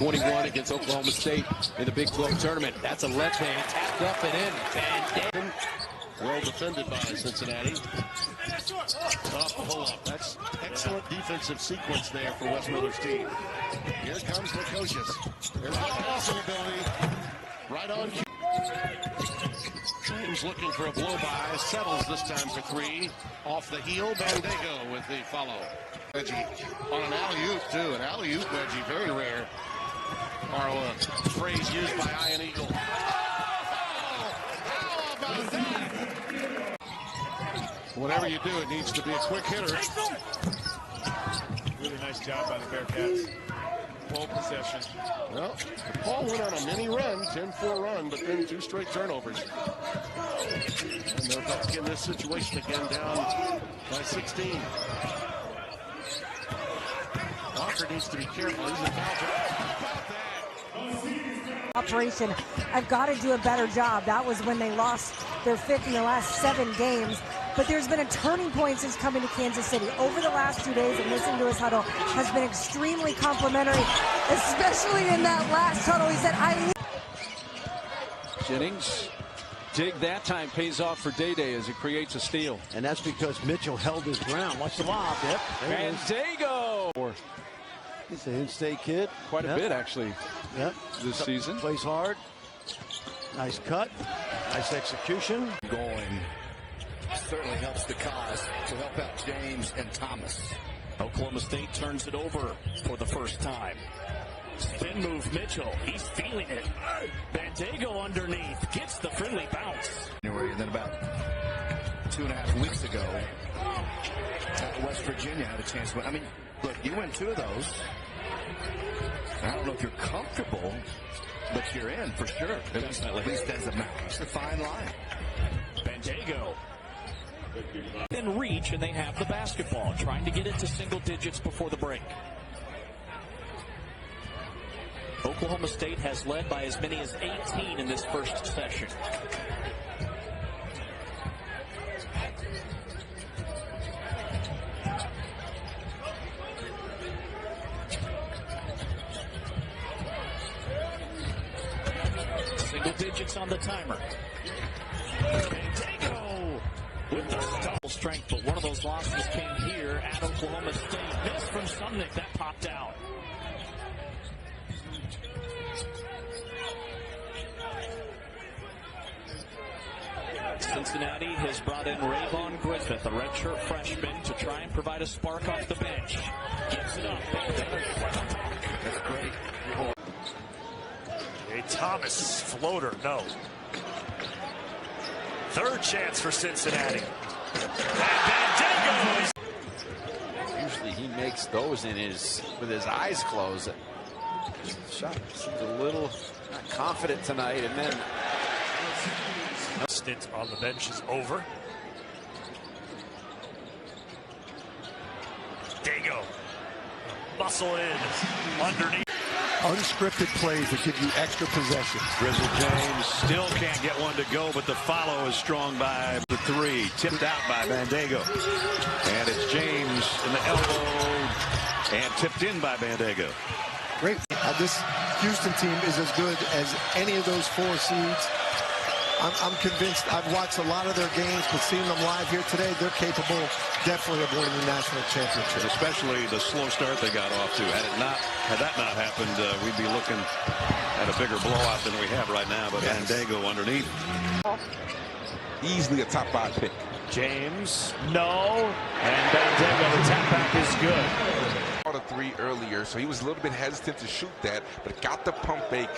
21 against Oklahoma State in the Big 12 tournament. That's a left hand tapped up and in. Well defended by Cincinnati. Off the pull-up. That's excellent defensive sequence there for Wes Miller's team. Here comes Lukosius. There's the passing ability. Right on cue. James looking for a blow-by. Settles this time for three. Off the heel, Bandaogo with the follow. Wedgie on an alley-oop, too. An alley-oop wedgie, very rare. Our phrase used by Ian Eagle. Oh, how about that? Whatever you do, it needs to be a quick hitter. Really nice job by the Bearcats. Full possession. Well, Paul went on a mini run, 10-4 run, but then 2 straight turnovers. And they're back in this situation again, down by 16. Walker needs to be careful. He's in foul trouble. Operation, I've got to do a better job. That was when they lost their 5th in the last 7 games. But there's been a turning point since coming to Kansas City. Over the last 2 days and listening to his huddle has been extremely complimentary, especially in that last huddle. He said, Jennings, dig that time, pays off for Day-Day as he creates a steal. And that's because Mitchell held his ground. Watch the lob. Yep. Bandaogo! He's an in-state kid. Quite a bit, actually, this season. Plays hard. Nice cut. Nice execution. Going certainly helps the cause to help out James and Thomas. Oklahoma State turns it over for the first time. Spin move Mitchell. He's feeling it. Bandaogo underneath. Gets the friendly bounce. And then about 2.5 weeks ago, West Virginia had a chance to win. I mean, look, you win 2 of those. I don't know if you're comfortable, but you're in for sure. At least as a match. It's a fine line. Bandaogo in reach, and they have the basketball, trying to get it to single digits before the break. Oklahoma State has led by as many as 18 in this first session. Single digits on the timer. Bandaogo with the double strength, but one of those losses came here at Oklahoma State. Miss from Sumnick, that popped out. Cincinnati has brought in Rayvon Griffith, a redshirt freshman, to try and provide a spark off the bench. Gives it up. That's great. A Thomas floater, no. Third chance for Cincinnati. And Usually he makes those with his eyes closed. Shot seems a little not confident tonight, and then stint on the bench is over. Dago. Muscle in underneath. Unscripted plays that give you extra possession. Grizzle James still can't get one to go, but the follow is strong by the 3. Tipped out by Bandaogo. And it's James in the elbow and tipped in by Bandaogo. Great. This Houston team is as good as any of those 4 seeds. I'm convinced. I've watched a lot of their games, but seeing them live here today, they're capable definitely of winning the national championship. Especially the slow start they got off to. Had that not happened, we'd be looking at a bigger blowout than we have right now. But Bandaogo underneath. easily a top 5 pick. James, no, and Bandaogo, the tap back is good. A 3 earlier, so he was a little bit hesitant to shoot that, but got the pump fake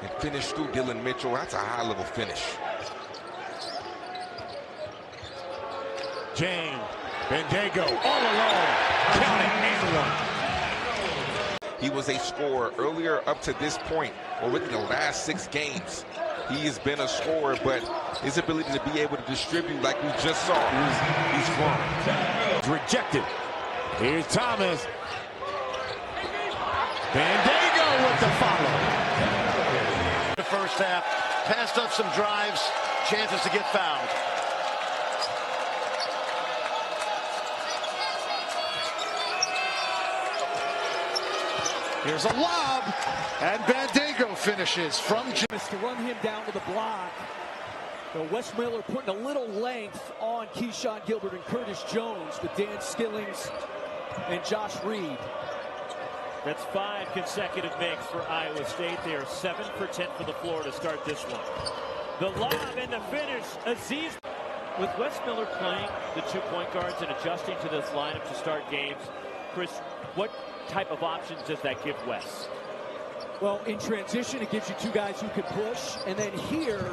and finished through Dylan Mitchell. That's a high-level finish. James, Bandaogo, all alone, counting and 1. He was a scorer earlier up to this point, or within the last 6 games. He has been a scorer, but his ability to be able to distribute like we just saw, he's strong. Rejected. Here's Thomas. Bandaogo with the follow. The first half, passed up some drives, chances to get fouled. Here's a lob, and Bandaogo finishes from James to run him down to the block. So Wes Miller putting a little length on Keyshawn Gilbert and Curtis Jones with Dan Skillings and Josh Reed. That's 5 consecutive makes for Iowa State. They are 7 for 10 for the floor to start this one. The lob and the finish. Aziz. With Wes Miller playing the 2 point guards and adjusting to this lineup to start games, Chris, what type of options does that give Wes? Well, in transition, it gives you 2 guys who can push, and then here,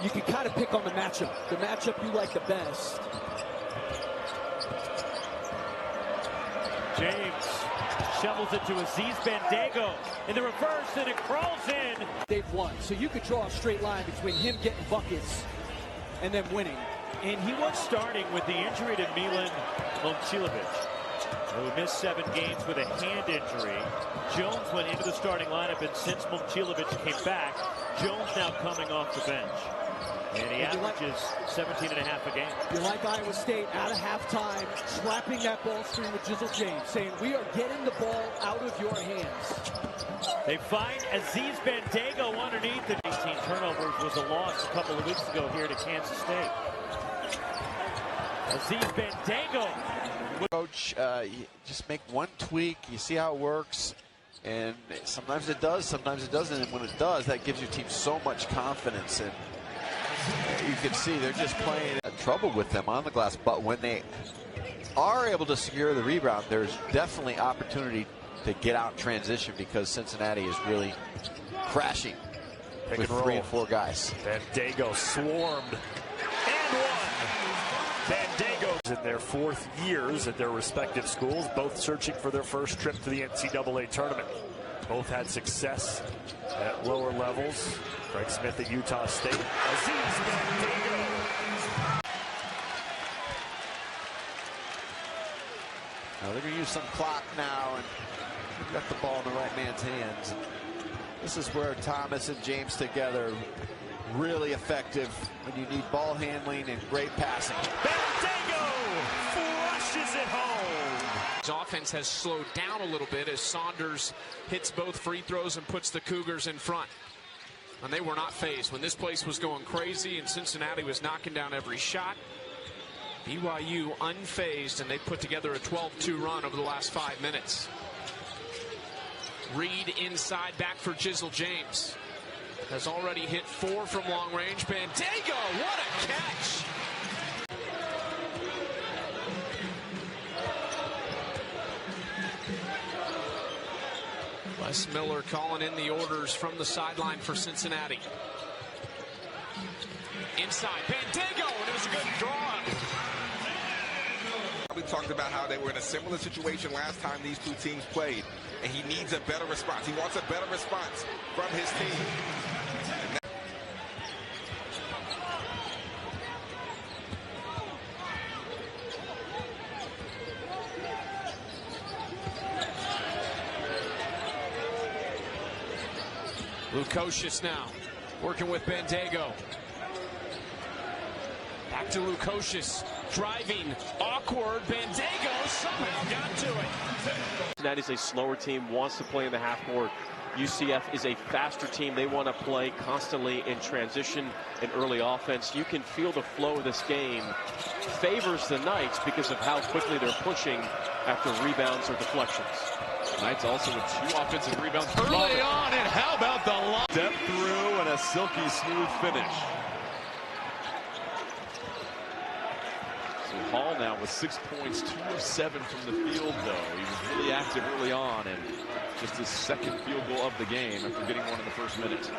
you can kind of pick on the matchup you like the best. James shovels it to Aziz Bandaogo in the reverse, and it crawls in. They've won, so you could draw a straight line between him getting buckets and then winning. And he was starting with the injury to Milan Momcilovic, who missed 7 games with a hand injury. Jones went into the starting lineup, and since Momcilovic came back, Jones now coming off the bench. And he averages 17.5 a game. You like Iowa State out of halftime, slapping that ball screen with Jizzle James, saying, we are getting the ball out of your hands. They find Aziz Bandaogo underneath. The 18 turnovers was a loss a couple of weeks ago here to Kansas State. Aziz Bandaogo. Coach, you just make one tweak, you see how it works, and sometimes it does, sometimes it doesn't, and when it does, that gives your team so much confidence. And you can see they're just playing trouble with them on the glass, but when they are able to secure the rebound, there's definitely opportunity to get out in transition, because Cincinnati is really crashing with 3 and 4 guys. Bandaogo swarmed and won. Bandaogo in their 4th years at their respective schools, both searching for their first trip to the NCAA tournament. Both had success at lower levels. Craig Smith at Utah State. Aziz Bandaogo. Now they're going to use some clock now, and they've got the ball in the right man's hands. This is where Thomas and James together really effective when you need ball handling and great passing. Bandaogo flushes it home. His offense has slowed down a little bit as Saunders hits both free throws and puts the Cougars in front. And they were not phased when this place was going crazy and Cincinnati was knocking down every shot. BYU unfazed, and they put together a 12-2 run over the last 5 minutes. Reed inside, back for Jizzle James. Has already hit 4 from long range. Bandaogo, what a catch! Wes Miller calling in the orders from the sideline for Cincinnati. Inside, Bandaogo, and it was a good draw. We talked about how they were in a similar situation last time these 2 teams played, and he needs a better response. He wants a better response from his team. Lukosius now working with Bandaogo. Back to Lukosius, driving, awkward. Bandaogo somehow got to it. Cincinnati's a slower team, wants to play in the half court. UCF is a faster team. They want to play constantly in transition and early offense. You can feel the flow of this game favors the Knights because of how quickly they're pushing after rebounds or deflections. Knights also with 2 offensive rebounds early on, and how about the lob? Step through and a silky smooth finish. So Hall now with 6 points, 2 of 7 from the field, though. He was really active early on, and just his 2nd field goal of the game after getting 1 in the 1st minute.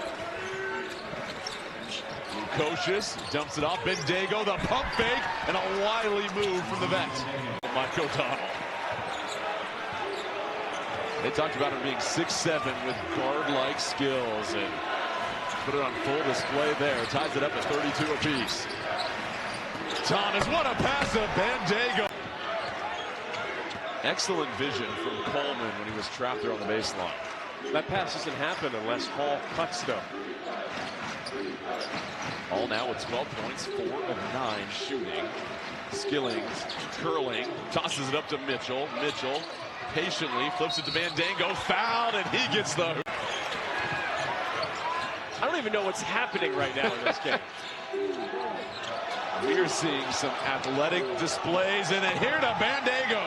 Lukosius dumps it off. Bandaogo, the pump fake, and a wily move from the vet. Mike O'Donnell. They talked about him being 6'7" with guard-like skills, and put it on full display there. Ties it up at 32 apiece. Thomas, what a pass to Bandaogo. Excellent vision from Coleman when he was trapped there on the baseline. That pass doesn't happen unless Hall cuts them. Hall now with 12 points, 4 of 9 shooting. Skillings curling, tosses it up to Mitchell. Mitchell patiently, flips it to Bandaogo, fouled, and he gets the... I don't even know what's happening right now in this game. We are seeing some athletic displays, and then here to Bandaogo.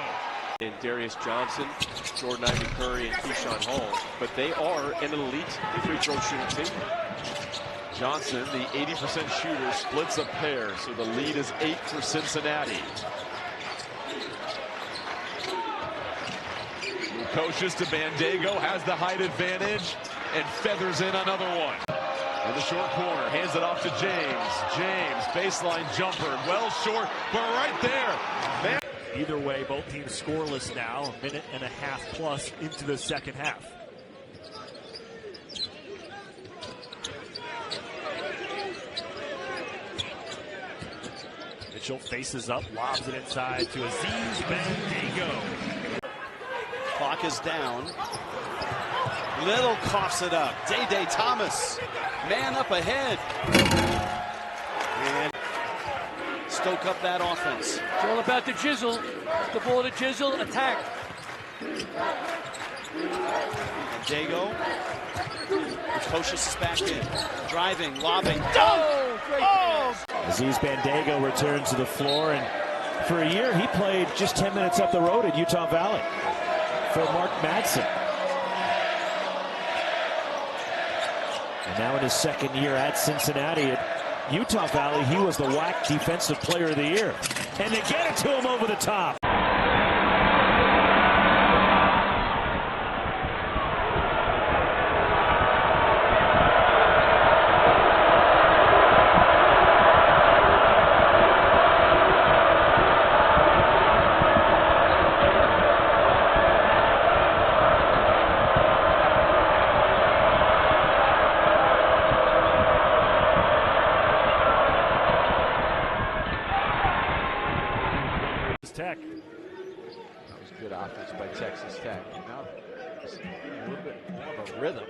And Darius Johnson, Jordan Ivy Curry, and Keyshawn Hall, but they are an elite free throw shooting team. Johnson, the 80% shooter, splits a pair, so the lead is 8 for Cincinnati. Lukosius to Bandaogo, has the height advantage, and feathers in another one. In the short corner, hands it off to James. James, baseline jumper, well short, but right there. Either way, both teams scoreless now, a minute and a half plus into the second half. Mitchell faces up, lobs it inside to Aziz Bandaogo. Clock is down. Little coughs it up. Day Thomas, man up ahead. And stoke up that offense. It's all about the jizzle. The ball to jizzle, attack. Bandaogo. Lukosius is back in. Driving, lobbing. Oh, great pass. Aziz Bandaogo returns to the floor, and for a year he played just 10 minutes up the road at Utah Valley for Mark Madsen. And now in his second year at Cincinnati at Utah Valley, he was the WAC Defensive Player of the Year. And they get it to him over the top. Tech. That was good offense by Texas Tech. Now it's a little bit more of a rhythm.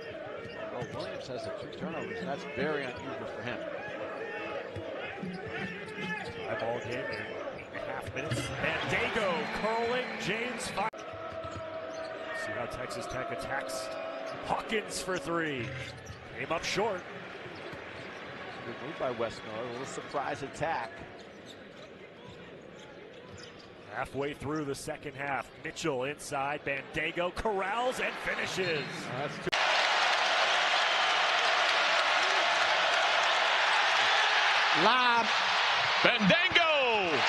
Well, Williams has the 2 turnovers, and that's very unusual for him. 5-ball game in half minutes. Bandaogo curling. James fire. See how Texas Tech attacks. Hawkins for 3. Came up short. Good move by Westmiller. A little surprise attack. Halfway through the second half, Mitchell inside, Bandaogo corrals and finishes. Lob. Bandaogo.